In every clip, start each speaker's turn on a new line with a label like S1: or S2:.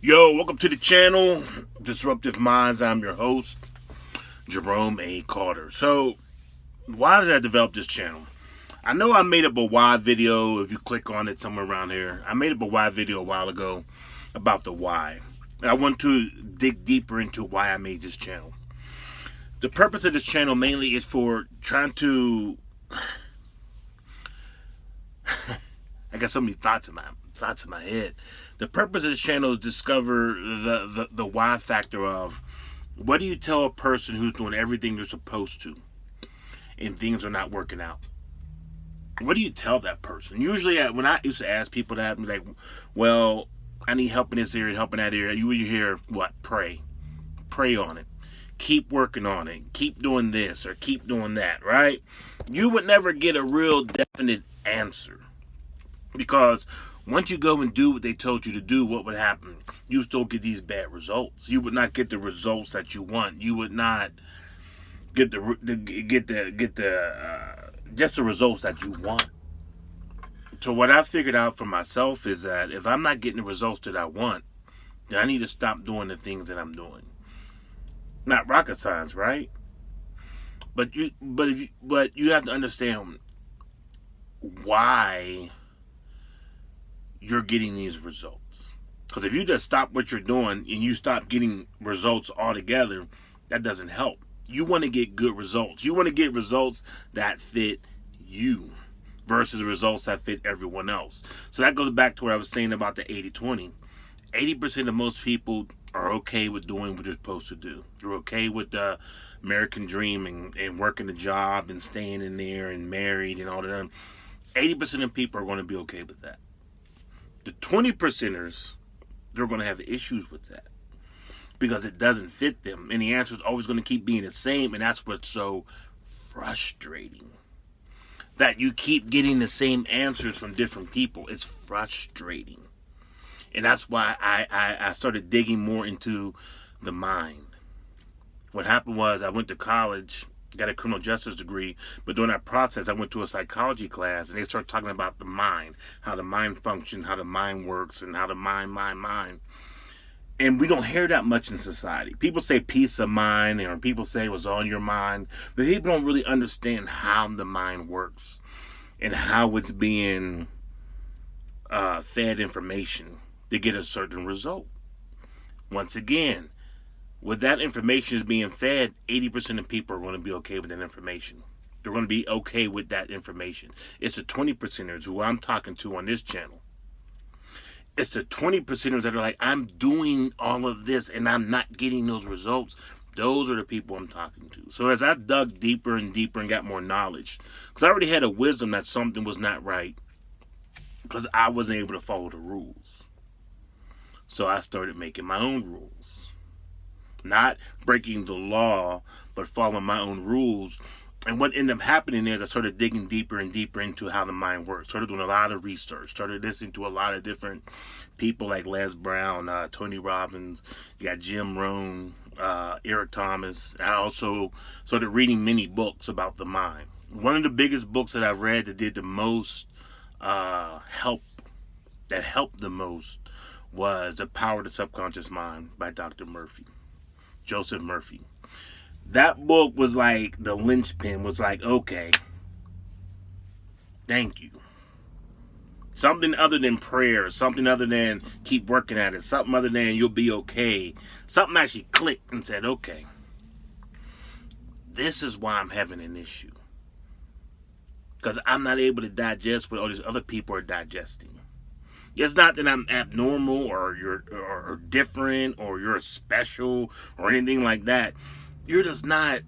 S1: Yo, welcome to the channel, Disruptive Mindz. I'm your host, Jerome A. Carter. So, why did I develop this channel? I know I made up a why video. If you click on it somewhere around here, I made up a why video a while ago about the why. And I want to dig deeper into why I made this channel. The purpose of this channel mainly is for trying to I got so many thoughts in my head. The purpose of this channel is discover the why factor of what do you tell a person who's doing everything they're supposed to and things are not working out? What do you tell that person? Usually when I used to ask people that, I'd be like, well, I need help in this area, help in that area. You hear what? Pray on it. Keep working on it. Keep doing this or keep doing that, right? You would never get a real definite answer. Because once you go and do what they told you to do, what would happen? You still get these bad results. You would not get the results that you want. You would not get just the results that you want. So what I figured out for myself is that if I'm not getting the results that I want, then I need to stop doing the things that I'm doing. Not rocket science, right? But you have to understand why you're getting these results. Because if you just stop what you're doing and you stop getting results altogether, that doesn't help. You want to get good results. You want to get results that fit you versus results that fit everyone else. So that goes back to what I was saying about the 80-20. 80% of most people are okay with doing what you're supposed to do. You're okay with the American dream and working a job and staying in there and married and all that. 80% of people are going to be okay with that. The 20%ers, they're going to have issues with that because it doesn't fit them. And the answer is always going to keep being the same. And that's what's so frustrating. That you keep getting the same answers from different people. It's frustrating. And that's why I started digging more into the mind. What happened was I went to college, got a criminal justice degree, but during that process I went to a psychology class and they started talking about the mind, how the mind functions, how the mind works, and how the mind. And we don't hear that much in society. People say peace of mind, or people say what's on your mind, but people don't really understand how the mind works and how it's being fed information to get a certain result. Once again, with that information is being fed, 80% of people are going to be okay with that information. They're going to be okay with that information. It's the 20%ers who I'm talking to on this channel. It's the 20%ers that are like, I'm doing all of this and I'm not getting those results. Those are the people I'm talking to. So as I dug deeper and deeper and got more knowledge, because I already had a wisdom that something was not right because I wasn't able to follow the rules. So I started making my own rules. Not breaking the law, but following my own rules. And what ended up happening is I started digging deeper and deeper into how the mind works. Started doing a lot of research. Started listening to a lot of different people like Les Brown, Tony Robbins. You got Jim Rohn, Eric Thomas. I also started reading many books about the mind. One of the biggest books that I've read that did the most helped the most was The Power of the Subconscious Mind by Dr. Murphy. Joseph Murphy. That book was like the linchpin, was like, okay, thank you. Something other than prayer, something other than keep working at it, something other than you'll be okay. Something actually clicked and said, okay, this is why I'm having an issue. Because I'm not able to digest what all these other people are digesting. It's not that I'm abnormal or you're different or you're special or anything like that. You're just not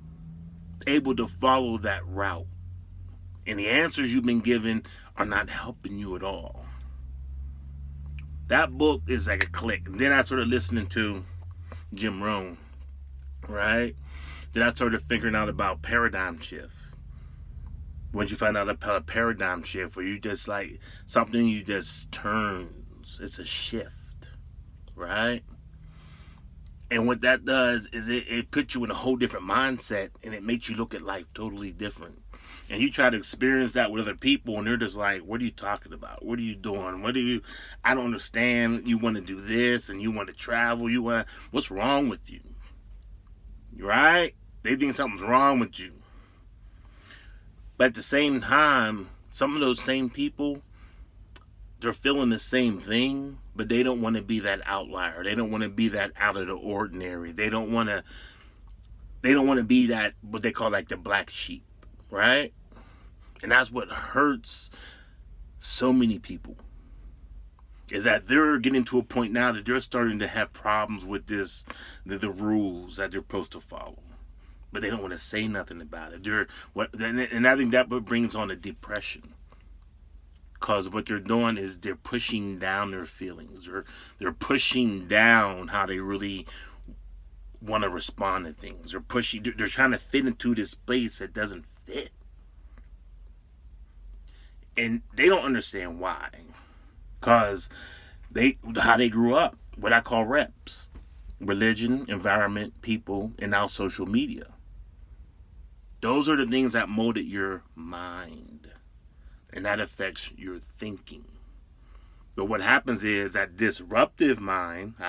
S1: able to follow that route. And the answers you've been given are not helping you at all. That book is like a click. And then I started listening to Jim Rohn, right? Then I started figuring out about paradigm shift. Once you find out about a paradigm shift where you just like something you just turns, it's a shift, right? And what that does is it puts you in a whole different mindset and it makes you look at life totally different. And you try to experience that with other people, and they're just like, what are you talking about? What are you doing? I don't understand. You want to do this, and you want to travel. What's wrong with you? Right? They think something's wrong with you. But at the same time, some of those same people, they're feeling the same thing, but they don't want to be that outlier. They don't want to be that out of the ordinary. They don't want to be that, what they call like the black sheep, right? And that's what hurts so many people, is that they're getting to a point now that they're starting to have problems with the rules that they're supposed to follow. But they don't want to say nothing about it. And I think that brings on a depression. Because what they're doing is they're pushing down their feelings, or they're pushing down how they really want to respond to things. They're trying to fit into this space that doesn't fit. And they don't understand why. Because how they grew up, what I call reps: religion, environment, people, and now social media. Those are the things that molded your mind. And that affects your thinking. But what happens is that disruptive mind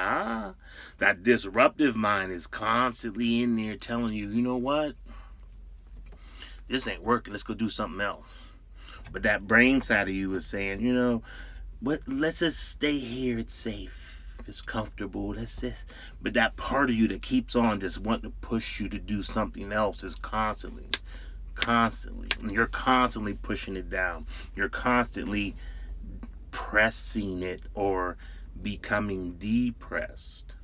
S1: is constantly in there telling you, you know what? This ain't working. Let's go do something else. But that brain side of you is saying, you know, let's just stay here. It's safe. It's comfortable. But that part of you that keeps on just wanting to push you to do something else is constantly, and you're constantly pushing it down. You're constantly pressing it or becoming depressed.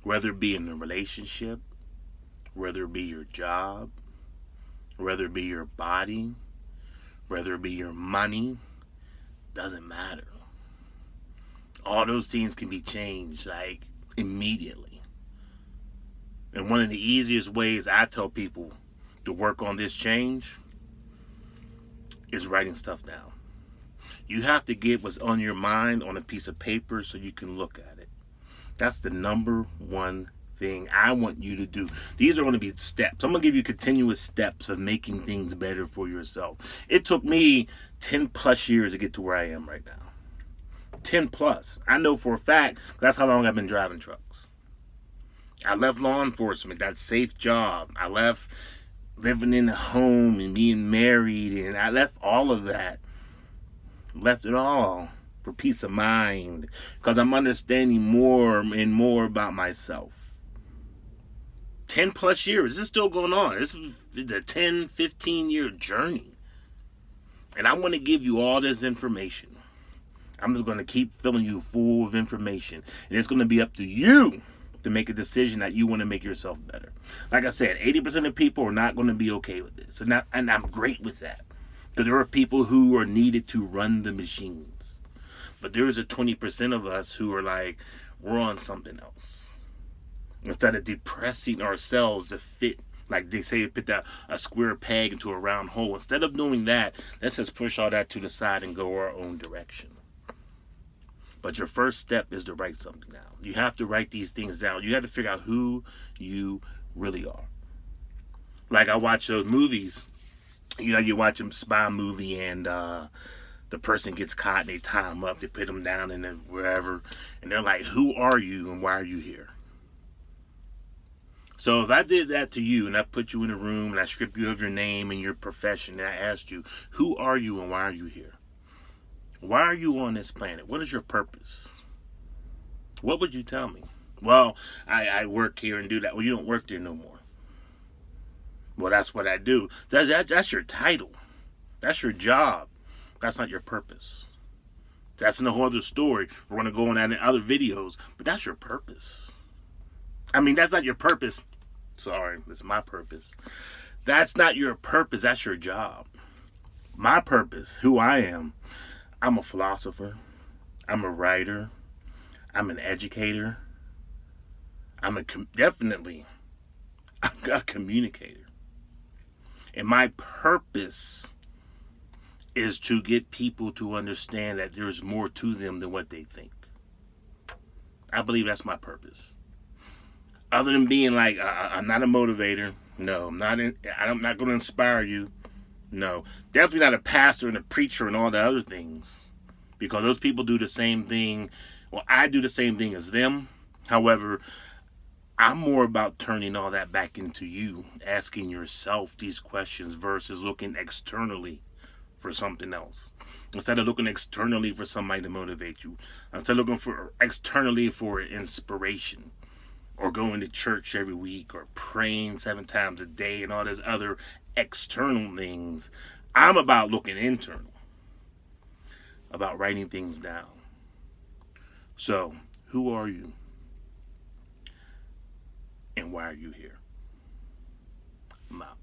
S1: Whether it be in a relationship, whether it be your job, whether it be your body, whether it be your money, doesn't matter. All those things can be changed like immediately. And one of the easiest ways I tell people to work on this change is writing stuff down. You have to get what's on your mind on a piece of paper so you can look at it. That's the number one thing I want you to do. These are going to be steps. I'm going to give you continuous steps of making things better for yourself. It took me 10 plus years to get to where I am right now. 10 plus. I know for a fact that's how long I've been driving trucks. I left law enforcement, that safe job. I left living in a home and being married, and I left all of that. Left it all for peace of mind, because I'm understanding more and more about myself. 10 plus years. This is still going on. This is a 10, 15 year journey. And I want to give you all this information. I'm just going to keep filling you full of information. And it's going to be up to you to make a decision that you want to make yourself better. Like I said, 80% of people are not going to be okay with this. And I'm great with that. Because there are people who are needed to run the machines. But there is a 20% of us who are like, we're on something else. Instead of depressing ourselves to fit, like they say, put a square peg into a round hole. Instead of doing that, let's just push all that to the side and go our own direction. But your first step is to write something down. You have to write these things down. You have to figure out who you really are. Like I watch those movies. You know, you watch a spy movie and the person gets caught and they tie him up. They put him down and then wherever. And they're like, who are you and why are you here? So if I did that to you and I put you in a room and I stripped you of your name and your profession and I asked you, who are you and why are you here? Why are you on this planet? What is your purpose? What would you tell me? Well, I work here and do that. Well, you don't work there no more. Well, that's what I do. That's your title. That's your job. That's not your purpose. That's in a whole other story. We're going to go on that in other videos. But that's your purpose. I mean, that's not your purpose. Sorry, that's my purpose. That's not your purpose. That's your job. My purpose, who I am, I'm a philosopher. I'm a writer. I'm an educator. I'm definitely a communicator. And my purpose is to get people to understand that there's more to them than what they think. I believe that's my purpose. Other than being like, I'm not a motivator. No, I'm not going to inspire you. No, definitely not a pastor and a preacher and all the other things, because those people do the same thing. Well, I do the same thing as them. However, I'm more about turning all that back into you, asking yourself these questions versus looking externally for something else. Instead of looking externally for somebody to motivate you, instead of looking for externally for inspiration, or going to church every week, or praying 7 times a day, and all those other external things, I'm about looking internal, about writing things down. So, who are you? And why are you here? I'm out.